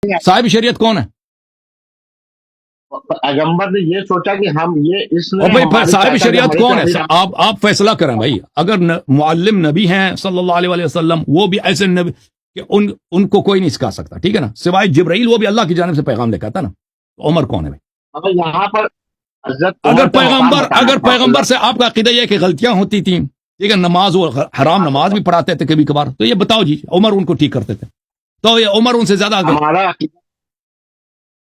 صاحب شریعت کون ہے؟ پیغمبر نے یہ سوچا کہ ہم یہ اس اور بھائی صاحب شریعت کون ہے؟ آپ فیصلہ کریں بھائی. اگر معلم نبی ہیں صلی اللہ علیہ وسلم، وہ بھی ایسے نبی کہ ان کو کوئی نہیں سکھا سکتا، ٹھیک ہے نا، سوائے جبرائیل، وہ بھی اللہ کی جانب سے پیغام لے کے آتا نا. تو عمر کون ہے بھائی؟ یہاں پر اگر پیغمبر سے آپ کا عقیدہ یہ ہے کہ غلطیاں ہوتی تھیں، ٹھیک ہے، نماز وہ حرام نماز بھی پڑھاتے تھے کبھی کبھار، تو یہ بتاؤ جی عمر ان کو ٹھیک کرتے تھے، تو یہ عمر ان سے زیادہ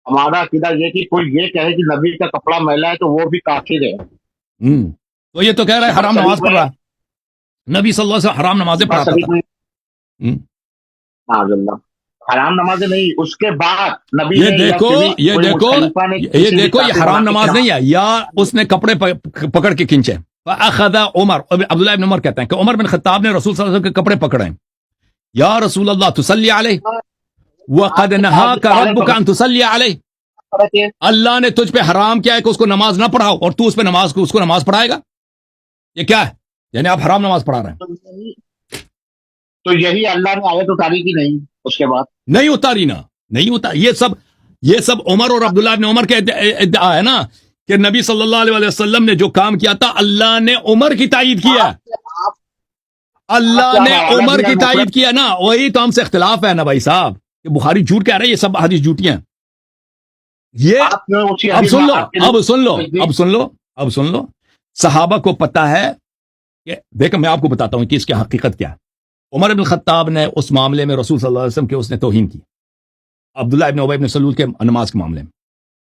ہمارا عقیدہ یہ کہ کوئی یہ کہے کہ نبی کا کپڑا میلا ہے تو وہ بھی کافر ہے. تو یہ تو کہہ رہا ہے حرام نماز پڑھ رہا ہے. نبی صلی اللہ علیہ وسلم حرام نمازیں پڑھاتا تھا. حرام نمازیں نہیں، اس کے بعد نبی دیکھو یہ حرام نماز نہیں ہے، یا اس نے کپڑے پکڑ کے کھینچے. فاخذ عمر، عبداللہ ابن عمر کہتے ہیں کہ عمر بن خطاب نے رسول صلی اللہ علیہ وسلم کے کپڑے پکڑے. یا رسول اللہ تصلی علیہ وقد نہاک ربک ان تصلی علیہ، اللہ نے تجھ پہ حرام کیا ہے کہ اس کو نماز نہ پڑھاؤ، اور تو اس کو نماز پڑھائے گا؟ یہ کیا ہے؟ یعنی آپ حرام نماز پڑھا رہے ہیں. تو یہی اللہ نے آیت اتاری کی نہیں، اس کے بعد نہیں اتاری نا، نہیں اتاری. یہ سب عمر اور عبداللہ ابن عمر کے ادعا ہے نا کہ نبی صلی اللہ علیہ وسلم نے جو کام کیا تھا اللہ نے عمر کی تائید کیا، اللہ نے عمر کی تائید کیا نا. وہی تو ہم سے اختلاف ہے نا بھائی صاحب، کہ بخاری جھوٹ کہہ رہے ہیں، یہ سب حدیث جھوٹی ہیں. یہ اب سن لو صحابہ کو پتا ہے کہ دیکھو میں آپ کو بتاتا ہوں کہ اس کی حقیقت کیا ہے. عمر بن خطاب نے اس معاملے میں رسول صلی اللہ علیہ وسلم کے اس نے توہین کی. عبداللہ ابن ابی بن سلول کے نماز کے معاملے میں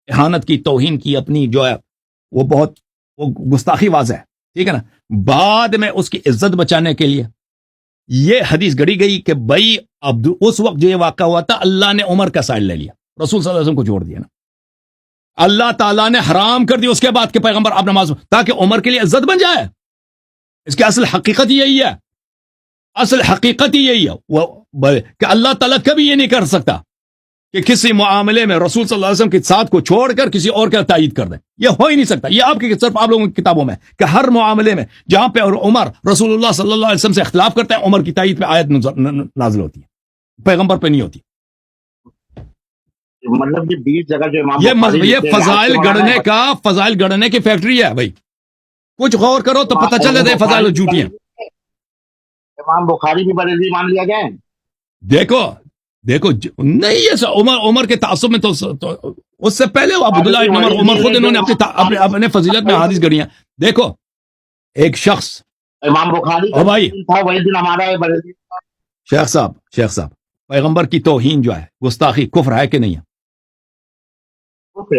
اہانت کی، توہین کی، اپنی جو ہے وہ گستاخی واضح ہے، ٹھیک ہے نا. بعد میں اس کی عزت بچانے کے لیے یہ حدیث گڑی گئی کہ بھائی اس وقت جو یہ واقعہ ہوا تھا اللہ نے عمر کا سائڈ لے لیا، رسول صلی اللہ علیہ وسلم کو چھوڑ دیا نا. اللہ تعالیٰ نے حرام کر دیا اس کے بعد کہ پیغمبر آپ نماز، تاکہ عمر کے لیے عزت بن جائے. اس کی اصل حقیقت یہی ہے، اصل حقیقت ہی یہی ہے کہ اللہ تعالیٰ کبھی یہ نہیں کر سکتا کہ کسی معاملے میں رسول صلی اللہ علیہ وسلم کے ساتھ کو چھوڑ کر کسی اور کا تائید کر دیں. یہ ہو ہی نہیں سکتا. یہ آپ کی صرف آپ لوگوں کی کتابوں میں کہ ہر معاملے میں جہاں پہ عمر رسول اللہ صلی اللہ علیہ وسلم سے اختلاف کرتے ہیں، عمر کی تائید پہ آیت نازل ہوتی ہے، پیغمبر پہ نہیں ہوتی. مطلب یہ 20 جگہ جو یہ فضائل گڑنے کی فیکٹری ہے بھائی. کچھ غور کرو تو پتہ چل جاتا ہے فضائل جھوٹی ہیں. امام بخاری بھی بریلوی مان لیا جائے. دیکھو نہیں، یہ عمر کے تعصب میں تو اس سے پہلے عبداللہ ابن عمر خود انہوں نے اپنے فضیلت میں حدیث گڑی ہیں. دیکھو ایک شخص امام بخاری بھائی تھا، وہی دن ہمارا ہے بریلوی. شیخ صاحب پیغمبر کی توہین جو ہے، گستاخی، کفر ہے کہ نہیں ہے؟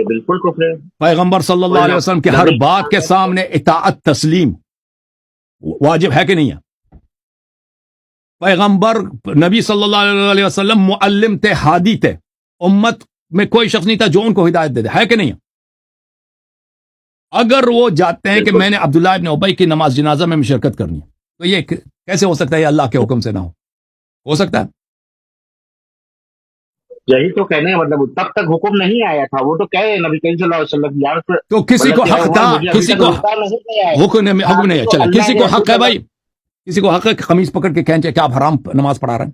بالکل کفر ہے. پیغمبر صلی اللہ علیہ وسلم کے ہر بات کے سامنے اطاعت تسلیم واجب ہے کہ نہیں ہے؟ پیغمبر نبی صلی اللہ علیہ وسلم معلم تھے، ہادی تھے، امت میں کوئی شخص نہیں تھا جو ان کو ہدایت دے دے، ہے کہ نہیں؟ اگر وہ جاتے ہیں کہ میں نے عبداللہ ابن ابی کی نماز جنازہ میں شرکت کرنی ہے، تو یہ کیسے ہو سکتا ہے؟ یہ اللہ کے حکم سے نہ ہو سکتا ہے؟ یہی تو کہنے مطلب تب تک حکم نہیں آیا تھا. وہ تو کہے نبی کریم صلی اللہ علیہ وسلم یار، تو کسی کو حق تھا، کسی کو حکم نہیں ہے. چلے کسی کو حق ہے بھائی، کسی کو حق ہے کہ قمیص پکڑ کے کہیں کہ آپ حرام نماز پڑھا رہے ہیں.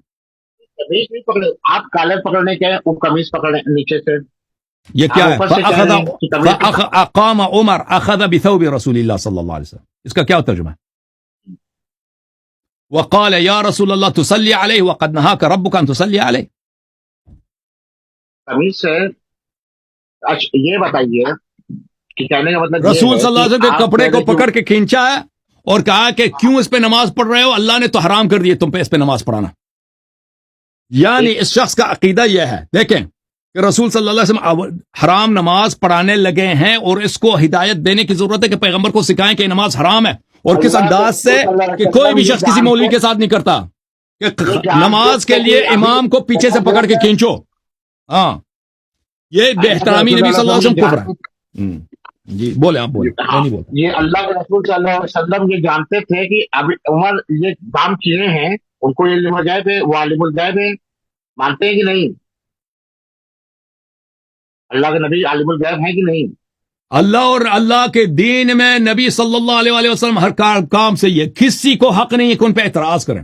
قمیص نہیں پکڑے، آپ کالر پکڑنے کے وہ قمیص پکڑے نیچے سے. یہ کیا ہے؟ اقام عمر اخذ بثوب رسول اللہ صلی اللہ علیہ وسلم، اس کا کیا ترجمہ ہے؟ وقال یا رسول اللہ تصلی علیہ وقد نہاک ربک ان تصلی علیہ. قمیص سے یہ بتائیے کہ کہنے کا مطلب رسول صلی اللہ علیہ وسلم کے کپڑے کو پکڑ کے کھینچا ہے اور کہا کہ کیوں اس پہ نماز پڑھ رہے ہو، اللہ نے تو حرام کر دیے تم پہ اس پہ نماز پڑھانا. یعنی اس شخص کا عقیدہ یہ ہے، دیکھیں کہ رسول صلی اللہ علیہ وسلم حرام نماز پڑھانے لگے ہیں اور اس کو ہدایت دینے کی ضرورت ہے کہ پیغمبر کو سکھائیں کہ نماز حرام ہے، اور کس انداز سے کہ کوئی بھی شخص کسی مولوی کے ساتھ نہیں کرتا کہ نماز کے لیے امام کو پیچھے سے پکڑ کے کھینچو. ہاں یہ بے احترامی نبی صلی اللہ علیہ وسلم کفر ہے. جی بولے آپ بولے. یہ اللہ کے رسول صلی اللہ علیہ وسلم یہ جانتے تھے کہ اب عمر یہ کام کیے ہیں، ان کو یہ علم الغیب ہے، وہ عالم الغیب ہے، مانتے ہیں کہ نہیں؟ اللہ کے نبی عالم الغیب ہیں کہ نہیں؟ اللہ اور اللہ کے دین میں نبی صلی اللہ علیہ وسلم ہر کام سے یہ کسی کو حق نہیں ہے کہ ان پہ اعتراض کریں.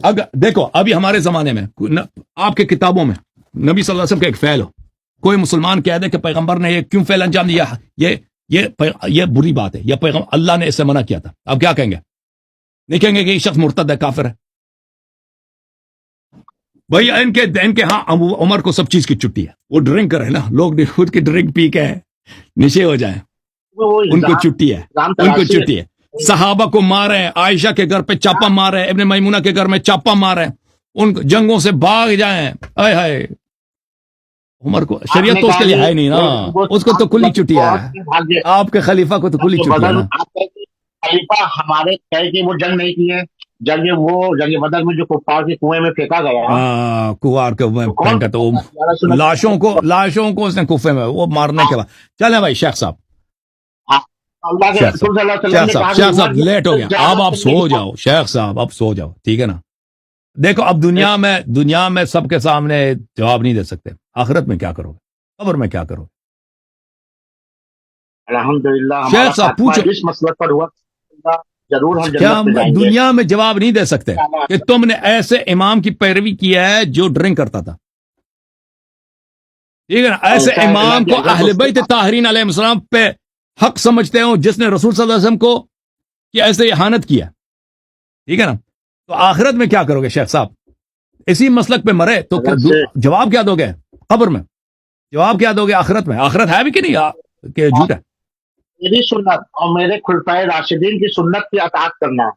اگر دیکھو ابھی ہمارے زمانے میں آپ کے کتابوں میں نبی صلی اللہ علیہ وسلم کا ایک فعل ہو، کوئی مسلمان کہہ دے کہ پیغمبر نے یہ کیوں فعل انجام دیا، یہ بری بات ہے، یہ اللہ نے اس سے منع کیا تھا، آپ کیا کہیں گے؟ نہیں کہیں گے کہ یہ شخص مرتد ہے، کافر ہے؟ بھائی ان کے ہاں عمر کو سب چیز کی چھٹی ہے، وہ ڈرنک کرے نا، لوگ خود کی ڈرنک پی کے نشے ہو جائیں، وہ ان کو چھٹی ہے، الزام ان کو تراشی چھٹی ہے۔ صحابہ کو مارے، عائشہ کے گھر پہ چاپا مارے، ابن میمونہ کے گھر میں چاپا مارے، ان جنگوں سے بھاگ جائیں، آئے ہائے، عمر کو شریعت تو اس کے لیے ہے نہیں نا، اس کو تو کھلی چھٹی ہے، آپ کے خلیفہ کو تو کھلی چھٹی ہے نا۔ خلیفہ ہمارے کہے کہ وہ جنگ نہیں کی ہے، جنگ بدر میں جو کفار کے کنویں میں پھینکا گیا، کوار کے پھینکا تو لاشوں کو اس نے کوفے میں وہ مارنے کے بعد۔ چلیں بھائی شیخ صاحب، اللہ کے رسول صلی اللہ علیہ وسلم نے کہا شیخ صاحب لیٹ ہو گیا، اب آپ سو جاؤ، شیخ صاحب اب سو جاؤ، ٹھیک ہے نا؟ دیکھو اب دنیا میں سب کے سامنے جواب نہیں دے سکتے، آخرت میں کیا کرو گے، قبر میں کیا کرو گے؟ الحمدللہ شیخ صاحب پوچھو، اس مسئلہ پر ہوا ضرور ہم کیا جنت میں جائیں گے۔ دنیا میں جواب نہیں دے سکتے کہ تم نے ایسے امام کی پیروی کیا ہے جو ڈرنک کرتا تھا، ٹھیک ہے نا؟ ایسے امام کو اہل بیت طاہرین علیہ السلام پہ حق سمجھتے ہو جس نے رسول صلی اللہ علیہ وسلم کو کہ ایسے احانت کیا، ٹھیک ہے نا؟ تو آخرت میں کیا کرو گے شیخ صاحب؟ اسی مسلک پہ مرے تو جواب کیا دو گے قبر میں؟ جواب کیا دو گے آخرت میں؟ آخرت ہے بھی کہ نہیں کہ جھوٹ ہے؟ میری سنت اور میرے خلفائے راشدین کی سنت کی اطاعت کرنا،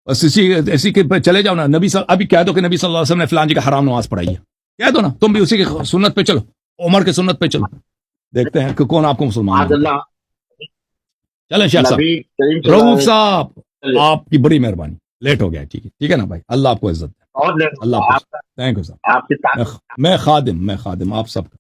بس اسی کے پہ چلے جاؤ نا۔ ابھی کہہ دو کہ نبی صلی اللہ علیہ وسلم نے فلاں جی کا حرام نماز پڑھائی ہے، کہہ دو نا، تم بھی اسی کی سنت پہ چلو، عمر کے سنت پہ چلو، دیکھتے ہیں کہ کون آپ کو مسلمان ہے۔ اللہ چلیں شیخ صاحب، نبی کریم صلی اللہ رؤوف علیہ صاحب آپ کی بڑی مہربانی، لیٹ ہو گیا، ٹھیک ہے نا بھائی، اللہ آپ کو عزت دے، وسلم، اور اللہ حافظ، تھینک یو صاحب، آپ کی تعریف میں خادم آپ سب کا